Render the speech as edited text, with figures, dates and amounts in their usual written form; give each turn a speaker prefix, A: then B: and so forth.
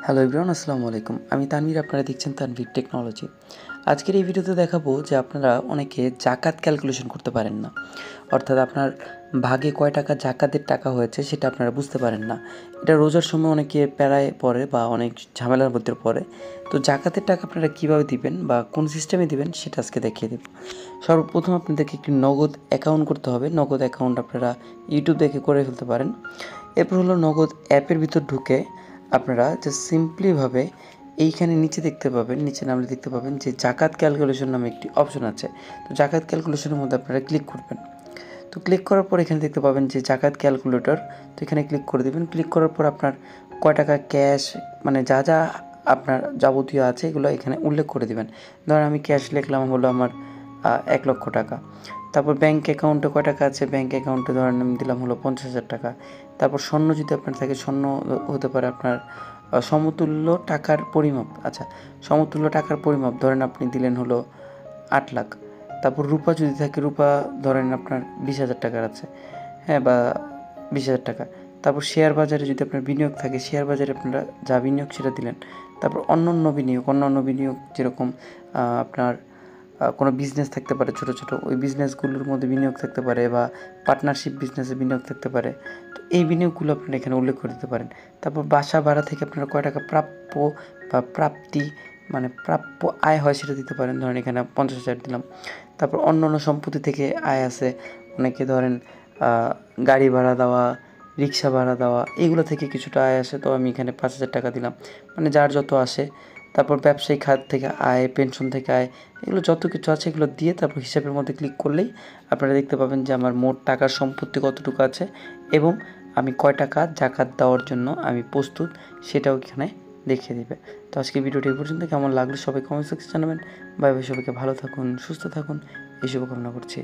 A: Hello everyone, আসসালামু আলাইকুম। আমি তানভীর, আপনারা দেখছেন তানভীর টেকনোলজি। আজকের এই ভিডিওতে দেখাবো যে আপনারা অনেকে জাকাত ক্যালকুলেশন করতে পারেন না, অর্থাৎ আপনার ভাগে কয় টাকা জাকাতের টাকা হয়েছে সেটা আপনারা বুঝতে পারেন না। এটা রোজার সময় অনেকে প্যারায় পড়ে বা অনেক ঝামেলার মধ্যে পড়ে। তো জাকাতের টাকা আপনারা কীভাবে দিবেন বা কোন সিস্টেমে দিবেন সেটা আজকে দেখিয়ে দেব। সর্বপ্রথম আপনাদেরকে একটি নগদ অ্যাকাউন্ট করতে হবে। নগদ অ্যাকাউন্ট আপনারা ইউটিউব দেখে করে ফেলতে পারেন। এরপর হলো নগদ অ্যাপের ভিতর ঢুকে আপনারা জাস্ট সিম্পলিভাবে এইখানে নিচে দেখতে পাবেন, নিচে নামলে দেখতে পাবেন যে জাকাত ক্যালকুলেশন নামে একটি অপশন আছে। তো জাকাত ক্যালকুলেশনের মধ্যে আপনারা ক্লিক করবেন। তো ক্লিক করার পর এখানে দেখতে পাবেন যে জাকাত ক্যালকুলেটর। তো এখানে ক্লিক করে দেবেন। ক্লিক করার পর আপনার কয় টাকা ক্যাশ, মানে যা যা আপনার যাবতীয় আছে এগুলো এখানে উল্লেখ করে দেবেন। ধরেন আমি ক্যাশ লিখলাম হলো আমার 1,00,000 টাকা। তারপর ব্যাঙ্ক অ্যাকাউন্টে কয় টাকা আছে, ব্যাঙ্ক অ্যাকাউন্টে ধরেন আমি দিলাম হলো 50,000 টাকা। তারপর স্বর্ণ যদি আপনার থাকে, স্বর্ণ হতে পারে আপনার সমতুল্য টাকার পরিমাপ। আচ্ছা, সমতুল্য টাকার পরিমাপ ধরেন আপনি দিলেন হলো 8,00,000। তারপর রূপা যদি থাকে, রূপা ধরেন আপনার 20,000 টাকার আছে, হ্যাঁ, বা 20,000 টাকা। তারপর শেয়ার বাজারে যদি আপনার বিনিয়োগ থাকে, শেয়ার বাজারে আপনারা যা বিনিয়োগ সেটা দিলেন। তারপর অন্যান্য বিনিয়োগ যেরকম আপনার কোনো বিজনেস থাকতে পারে ছোটো ছোটো, ওই বিজনেসগুলোর মধ্যে বিনিয়োগ থাকতে পারে বা পার্টনারশিপ বিজনেসে বিনিয়োগ থাকতে পারে। তো এই বিনিয়োগগুলো আপনারা এখানে উল্লেখ করে দিতে পারেন। তারপর বাসা ভাড়া থেকে আপনারা কয় টাকা প্রাপ্য বা প্রাপ্তি, মানে প্রাপ্য আয় হয় সেটা দিতে পারেন। ধরেন এখানে 50,000 দিলাম। তারপর অন্যান্য সম্পত্তি থেকে আয় আছে, অনেকে ধরেন গাড়ি ভাড়া দেওয়া, রিক্সা ভাড়া দেওয়া, এগুলো থেকে কিছুটা আয় আসে। তো আমি এখানে 5,000 টাকা দিলাম, মানে যার যত আসে। তারপর ব্যবসায়িক খাত থেকে আয়, পেনশন থেকে আয়, এগুলো যত কিছু আছে এগুলো দিয়ে তারপর হিসাবের মধ্যে ক্লিক করলেই আপনারা দেখতে পাবেন যে আমার মোট টাকার সম্পত্তি কতটুকু আছে এবং আমি কয় টাকা জাকাত দেওয়ার জন্য আমি প্রস্তুত সেটাও এখানে দেখিয়ে দেবে। তো আজকে ভিডিওটি এই পর্যন্ত। কেমন লাগলো সবাই কমেন্ট সেকশনে জানাবেন। বাই বাই, সবাইকে ভালো থাকুন, সুস্থ থাকুন, এই শুভকামনা করছি।